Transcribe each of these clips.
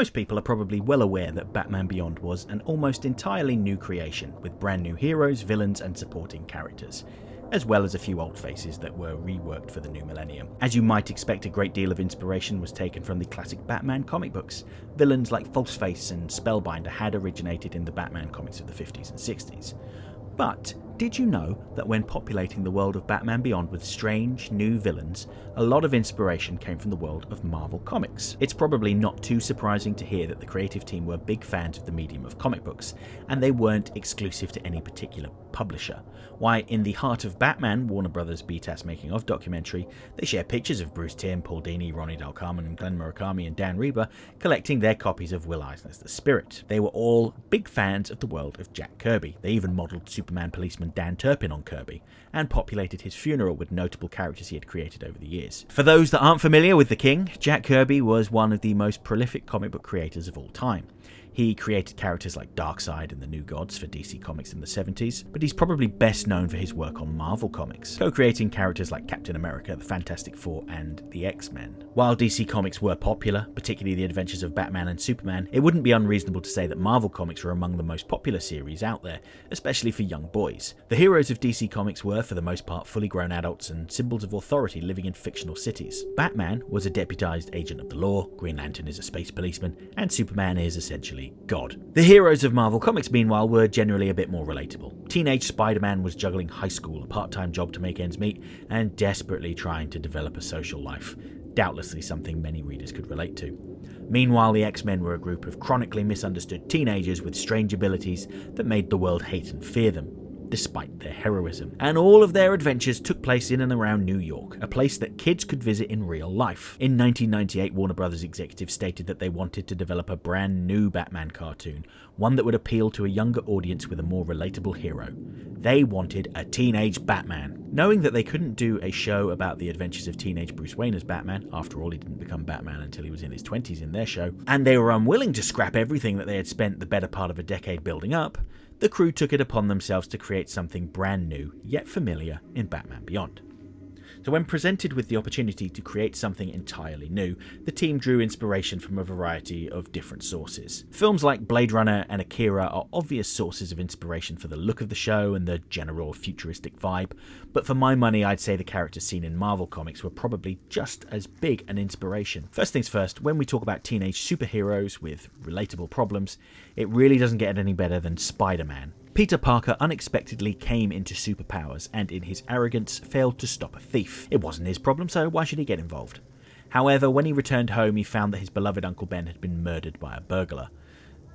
Most people are probably well aware that Batman Beyond was an almost entirely new creation, with brand new heroes, villains and supporting characters, as well as a few old faces that were reworked for the new millennium. As you might expect, a great deal of inspiration was taken from the classic Batman comic books. Villains like Falseface and Spellbinder had originated in the Batman comics of the 50s and 60s. But did you know that when populating the world of Batman Beyond with strange, new villains, a lot of inspiration came from the world of Marvel Comics? It's probably not too surprising to hear that the creative team were big fans of the medium of comic books, and they weren't exclusive to any particular publisher. Why, in the Heart of Batman, Warner Brothers BTAS making of documentary, they share pictures of Bruce Timm, Paul Dini, Ronnie Del Carmen, Glenn Murakami and Dan Reba collecting their copies of Will Eisner's The Spirit. They were all big fans of the world of Jack Kirby. They even modelled Superman policeman Dan Turpin on Kirby, and populated his funeral with notable characters he had created over the years. For those that aren't familiar with the King, Jack Kirby was one of the most prolific comic book creators of all time. He created characters like Darkseid and the New Gods for DC Comics in the 70s, but he's probably best known for his work on Marvel Comics, co-creating characters like Captain America, the Fantastic Four, and the X-Men. While DC Comics were popular, particularly the adventures of Batman and Superman, it wouldn't be unreasonable to say that Marvel Comics were among the most popular series out there, especially for young boys. The heroes of DC Comics were, for the most part, fully grown adults and symbols of authority living in fictional cities. Batman was a deputized agent of the law, Green Lantern is a space policeman, and Superman is essentially God. The heroes of Marvel Comics, meanwhile, were generally a bit more relatable. Teenage Spider-Man was juggling high school, a part-time job to make ends meet, and desperately trying to develop a social life. Doubtlessly something many readers could relate to. Meanwhile, the X-Men were a group of chronically misunderstood teenagers with strange abilities that made the world hate and fear them, despite their heroism. And all of their adventures took place in and around New York, a place that kids could visit in real life. In 1998, Warner Brothers executives stated that they wanted to develop a brand new Batman cartoon, one that would appeal to a younger audience with a more relatable hero. They wanted a teenage Batman. Knowing that they couldn't do a show about the adventures of teenage Bruce Wayne as Batman, after all he didn't become Batman until he was in his 20s in their show, and they were unwilling to scrap everything that they had spent the better part of a decade building up, the crew took it upon themselves to create something brand new, yet familiar, in Batman Beyond. So when presented with the opportunity to create something entirely new, the team drew inspiration from a variety of different sources. Films like Blade Runner and Akira are obvious sources of inspiration for the look of the show and the general futuristic vibe, but for my money I'd say the characters seen in Marvel Comics were probably just as big an inspiration. First things first, when we talk about teenage superheroes with relatable problems, it really doesn't get any better than Spider-Man. Peter Parker unexpectedly came into superpowers and in his arrogance failed to stop a thief. It wasn't his problem, so why should he get involved? However, when he returned home, he found that his beloved Uncle Ben had been murdered by a burglar.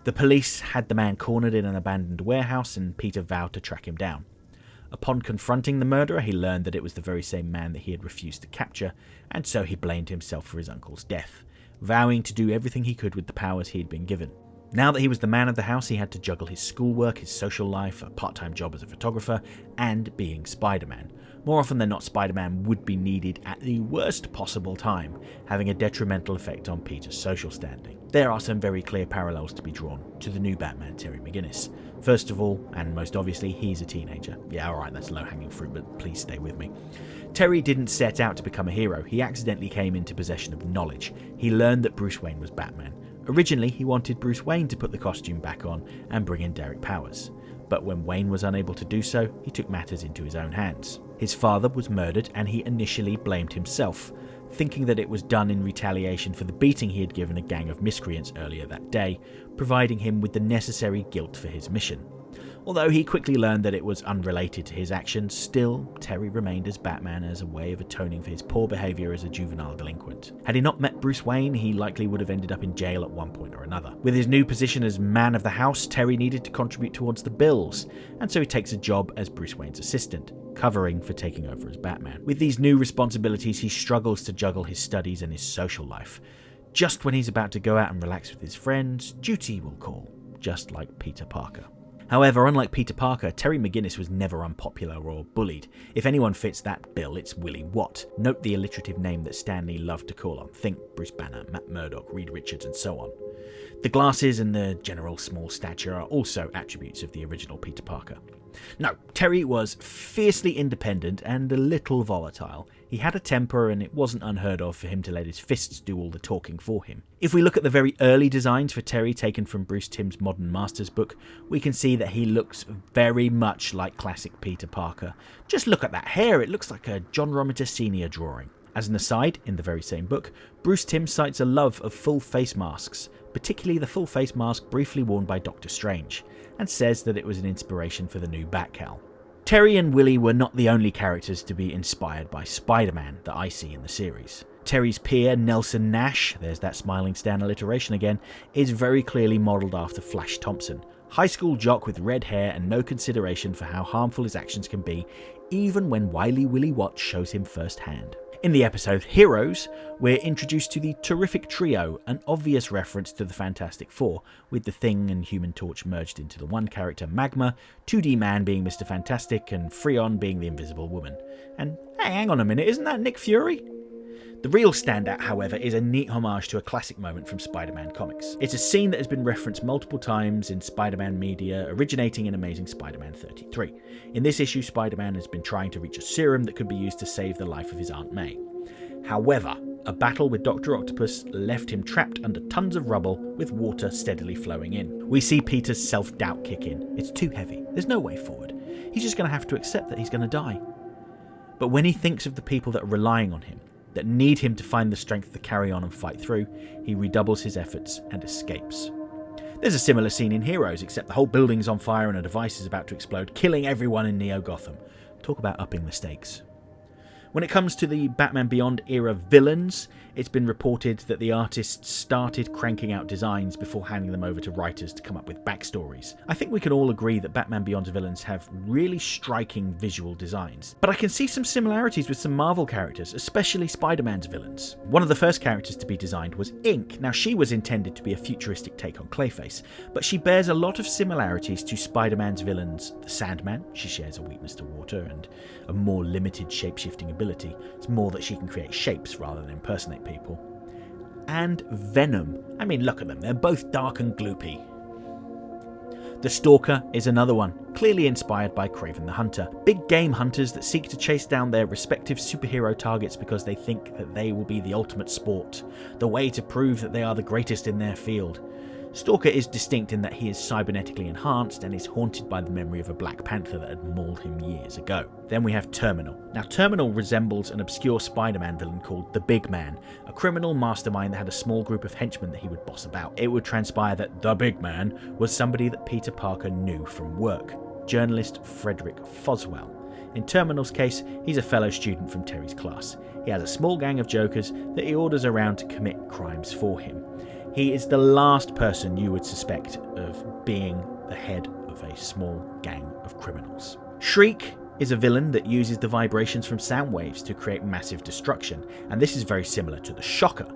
The police had the man cornered in an abandoned warehouse and Peter vowed to track him down. Upon confronting the murderer, he learned that it was the very same man that he had refused to capture, and so he blamed himself for his uncle's death, vowing to do everything he could with the powers he had been given. Now that he was the man of the house, he had to juggle his schoolwork, his social life, a part-time job as a photographer, and being Spider-Man. More often than not, Spider-Man would be needed at the worst possible time, having a detrimental effect on Peter's social standing. There are some very clear parallels to be drawn to the new Batman, Terry McGinnis. First of all, and most obviously, he's a teenager. Yeah, alright, that's low-hanging fruit, but please stay with me. Terry didn't set out to become a hero, he accidentally came into possession of knowledge. He learned that Bruce Wayne was Batman. Originally, he wanted Bruce Wayne to put the costume back on and bring in Derek Powers. But when Wayne was unable to do so, he took matters into his own hands. His father was murdered and he initially blamed himself, thinking that it was done in retaliation for the beating he had given a gang of miscreants earlier that day, providing him with the necessary guilt for his mission. Although he quickly learned that it was unrelated to his actions, still, Terry remained as Batman as a way of atoning for his poor behaviour as a juvenile delinquent. Had he not met Bruce Wayne, he likely would have ended up in jail at one point or another. With his new position as man of the house, Terry needed to contribute towards the bills, and so he takes a job as Bruce Wayne's assistant, covering for taking over as Batman. With these new responsibilities, he struggles to juggle his studies and his social life. Just when he's about to go out and relax with his friends, duty will call, just like Peter Parker. However, unlike Peter Parker, Terry McGinnis was never unpopular or bullied. If anyone fits that bill, it's Willie Watt. Note the alliterative name that Stan Lee loved to call on. Think Bruce Banner, Matt Murdock, Reed Richards, and so on. The glasses and the general small stature are also attributes of the original Peter Parker. No, Terry was fiercely independent and a little volatile. He had a temper, and it wasn't unheard of for him to let his fists do all the talking for him. If we look at the very early designs for Terry taken from Bruce Timm's Modern Masters book, we can see that he looks very much like classic Peter Parker. Just look at that hair, it looks like a John Romita Sr. drawing. As an aside, in the very same book, Bruce Timm cites a love of full face masks, particularly the full face mask briefly worn by Doctor Strange, and says that it was an inspiration for the new Batcowl. Terry and Willie were not the only characters to be inspired by Spider-Man that I see in the series. Terry's peer, Nelson Nash, there's that Smiling Stan alliteration again, is very clearly modelled after Flash Thompson. High school jock with red hair and no consideration for how harmful his actions can be, even when wily Willie Watts shows him firsthand. In the episode Heroes, we're introduced to the Terrific Trio, an obvious reference to the Fantastic Four, with the Thing and Human Torch merged into the one character Magma, 2D Man being Mr. Fantastic, and Freon being the Invisible Woman. And hey, hang on a minute, isn't that Nick Fury? The real standout, however, is a neat homage to a classic moment from Spider-Man comics. It's a scene that has been referenced multiple times in Spider-Man media, originating in Amazing Spider-Man 33. In this issue, Spider-Man has been trying to reach a serum that could be used to save the life of his Aunt May. However, a battle with Dr. Octopus left him trapped under tons of rubble with water steadily flowing in. We see Peter's self-doubt kick in. It's too heavy. There's no way forward. He's just going to have to accept that he's going to die. But when he thinks of the people that are relying on him, that need him to find the strength to carry on and fight through, he redoubles his efforts and escapes. There's a similar scene in Heroes, except the whole building's on fire and a device is about to explode, killing everyone in Neo Gotham. Talk about upping the stakes. When it comes to the Batman Beyond era villains, it's been reported that the artists started cranking out designs before handing them over to writers to come up with backstories. I think we can all agree that Batman Beyond's villains have really striking visual designs, but I can see some similarities with some Marvel characters, especially Spider-Man's villains. One of the first characters to be designed was Ink. Now, she was intended to be a futuristic take on Clayface, but she bears a lot of similarities to Spider-Man's villains. The Sandman, she shares a weakness to water and a more limited shape-shifting ability. It's more that she can create shapes rather than impersonate people. And Venom. I mean, look at them. They're both dark and gloopy. The Stalker is another one, clearly inspired by Kraven the Hunter. Big game hunters that seek to chase down their respective superhero targets because they think that they will be the ultimate sport, the way to prove that they are the greatest in their field. Stalker is distinct in that he is cybernetically enhanced and is haunted by the memory of a Black Panther that had mauled him years ago. Then we have Terminal. Now, Terminal resembles an obscure Spider-Man villain called the Big Man, a criminal mastermind that had a small group of henchmen that he would boss about. It would transpire that the Big Man was somebody that Peter Parker knew from work, journalist Frederick Foswell. In Terminal's case, he's a fellow student from Terry's class. He has a small gang of jokers that he orders around to commit crimes for him. He is the last person you would suspect of being the head of a small gang of criminals. Shriek is a villain that uses the vibrations from sound waves to create massive destruction, and this is very similar to the Shocker.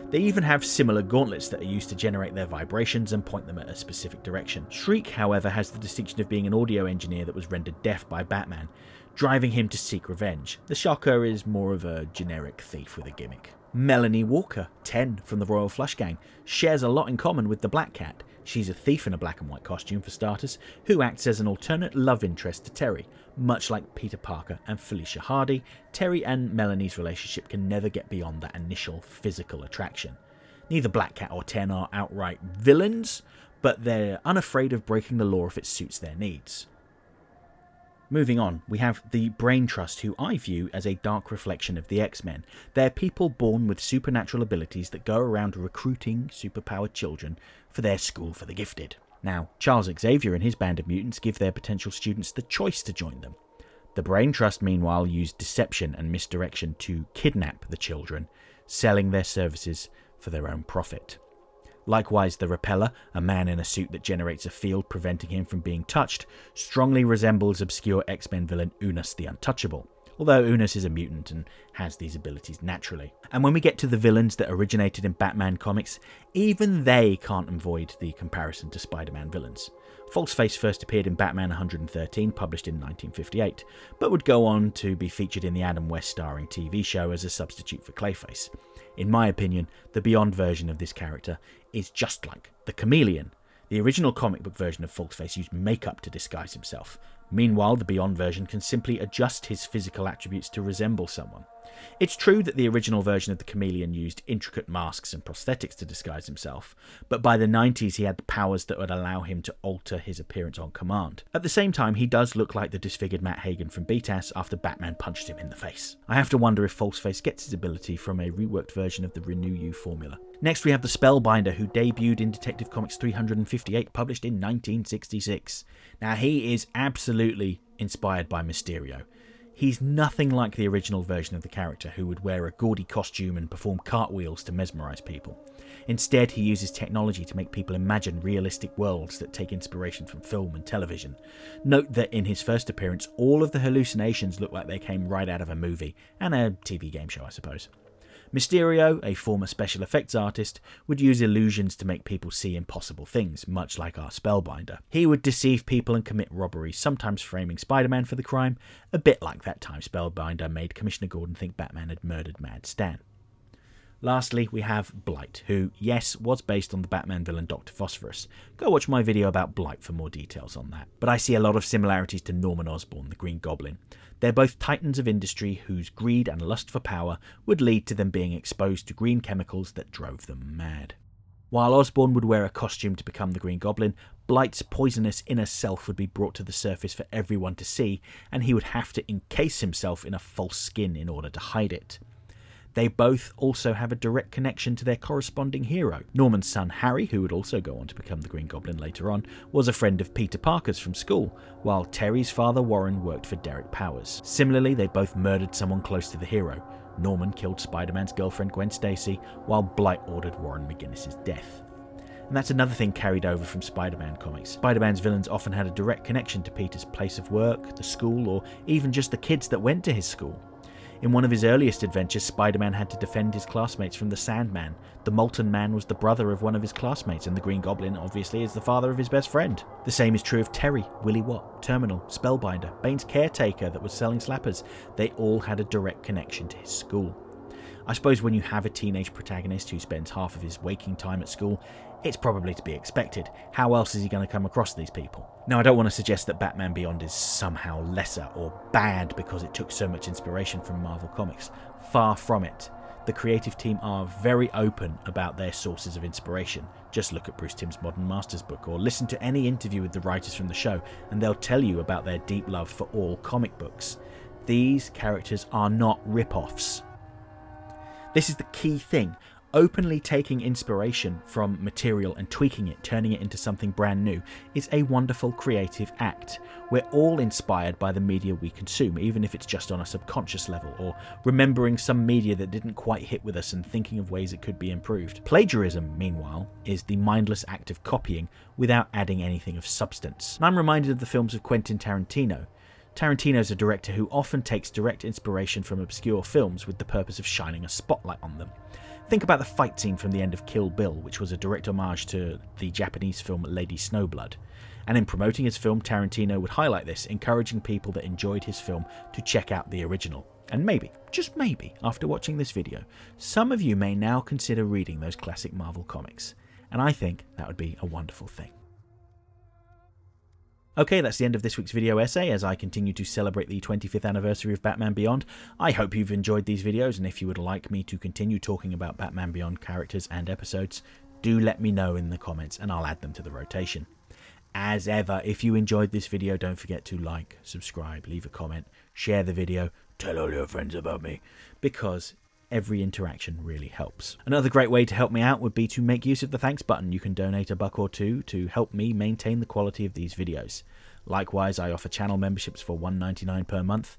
They even have similar gauntlets that are used to generate their vibrations and point them at a specific direction. Shriek, however, has the distinction of being an audio engineer that was rendered deaf by Batman, driving him to seek revenge. The Shocker is more of a generic thief with a gimmick. Melanie Walker, 10 from the Royal Flush Gang, shares a lot in common with the Black Cat. She's a thief in a black and white costume for starters, who acts as an alternate love interest to Terry. Much like Peter Parker and Felicia Hardy, Terry and Melanie's relationship can never get beyond that initial physical attraction. Neither Black Cat or 10 are outright villains, but they're unafraid of breaking the law if it suits their needs. Moving on, we have the Brain Trust, who I view as a dark reflection of the X-Men. They're people born with supernatural abilities that go around recruiting superpowered children for their school for the gifted. Now, Charles Xavier and his band of mutants give their potential students the choice to join them. The Brain Trust, meanwhile, use deception and misdirection to kidnap the children, selling their services for their own profit. Likewise, the Repeller, a man in a suit that generates a field preventing him from being touched, strongly resembles obscure X-Men villain Unus the Untouchable, although Unus is a mutant and has these abilities naturally. And when we get to the villains that originated in Batman comics, even they can't avoid the comparison to Spider-Man villains. Falseface first appeared in Batman 113, published in 1958, but would go on to be featured in the Adam West starring TV show as a substitute for Clayface. In my opinion, the Beyond version of this character is just like the Chameleon. The original comic book version of Falseface used makeup to disguise himself. Meanwhile, the Beyond version can simply adjust his physical attributes to resemble someone. It's true that the original version of the Chameleon used intricate masks and prosthetics to disguise himself, but by the 90s he had the powers that would allow him to alter his appearance on command. At the same time, he does look like the disfigured Matt Hagen from BTAS after Batman punched him in the face. I have to wonder if Falseface gets his ability from a reworked version of the Renew You formula. Next we have the Spellbinder, who debuted in Detective Comics 358, published in 1966. Now he is absolutely inspired by Mysterio. He's nothing like the original version of the character, who would wear a gaudy costume and perform cartwheels to mesmerise people. Instead, he uses technology to make people imagine realistic worlds that take inspiration from film and television. Note that in his first appearance, all of the hallucinations look like they came right out of a movie, and a TV game show, I suppose. Mysterio, a former special effects artist, would use illusions to make people see impossible things, much like our Spellbinder. He would deceive people and commit robberies, sometimes framing Spider-Man for the crime, a bit like that time Spellbinder made Commissioner Gordon think Batman had murdered Mad Stan. Lastly, we have Blight, who, yes, was based on the Batman villain Dr. Phosphorus. Go watch my video about Blight for more details on that. But I see a lot of similarities to Norman Osborn, the Green Goblin. They're both titans of industry whose greed and lust for power would lead to them being exposed to green chemicals that drove them mad. While Osborn would wear a costume to become the Green Goblin, Blight's poisonous inner self would be brought to the surface for everyone to see, and he would have to encase himself in a false skin in order to hide it. They both also have a direct connection to their corresponding hero. Norman's son Harry, who would also go on to become the Green Goblin later on, was a friend of Peter Parker's from school, while Terry's father Warren worked for Derek Powers. Similarly, they both murdered someone close to the hero. Norman killed Spider-Man's girlfriend Gwen Stacy, while Blight ordered Warren McGinnis' death. And that's another thing carried over from Spider-Man comics. Spider-Man's villains often had a direct connection to Peter's place of work, the school, or even just the kids that went to his school. In one of his earliest adventures, Spider-Man had to defend his classmates from the Sandman. The Molten Man was the brother of one of his classmates, and the Green Goblin, obviously, is the father of his best friend. The same is true of Terry, Willy Watt, Terminal, Spellbinder, Bane's caretaker that was selling slappers. They all had a direct connection to his school. I suppose when you have a teenage protagonist who spends half of his waking time at school, it's probably to be expected. How else is he going to come across these people? Now, I don't want to suggest that Batman Beyond is somehow lesser or bad because it took so much inspiration from Marvel Comics. Far from it. The creative team are very open about their sources of inspiration. Just look at Bruce Timm's Modern Masters book, or listen to any interview with the writers from the show, and they'll tell you about their deep love for all comic books. These characters are not rip-offs. This is the key thing. Openly taking inspiration from material and tweaking it, turning it into something brand new, is a wonderful creative act. We're all inspired by the media we consume, even if it's just on a subconscious level, or remembering some media that didn't quite hit with us and thinking of ways it could be improved. Plagiarism, meanwhile, is the mindless act of copying without adding anything of substance. And I'm reminded of the films of Quentin Tarantino. Tarantino's a director who often takes direct inspiration from obscure films with the purpose of shining a spotlight on them. Think about the fight scene from the end of Kill Bill, which was a direct homage to the Japanese film Lady Snowblood. And in promoting his film, Tarantino would highlight this, encouraging people that enjoyed his film to check out the original. And maybe, just maybe, after watching this video, some of you may now consider reading those classic Marvel comics. And I think that would be a wonderful thing. Okay, that's the end of this week's video essay as I continue to celebrate the 25th anniversary of Batman Beyond. I hope you've enjoyed these videos, and if you would like me to continue talking about Batman Beyond characters and episodes, do let me know in the comments and I'll add them to the rotation. As ever, if you enjoyed this video, don't forget to like, subscribe, leave a comment, share the video, tell all your friends about me, because every interaction really helps. Another great way to help me out would be to make use of the thanks button. You can donate $1 or $2 to help me maintain the quality of these videos. Likewise, I offer channel memberships for $1.99 per month.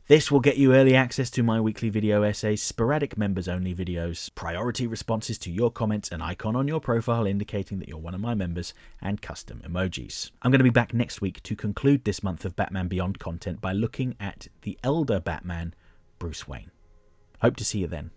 This will get you early access to my weekly video essays, sporadic members-only videos, priority responses to your comments, an icon on your profile indicating that you're one of my members, and custom emojis. I'm going to be back next week to conclude this month of Batman Beyond content by looking at the elder Batman, Bruce Wayne. Hope to see you then.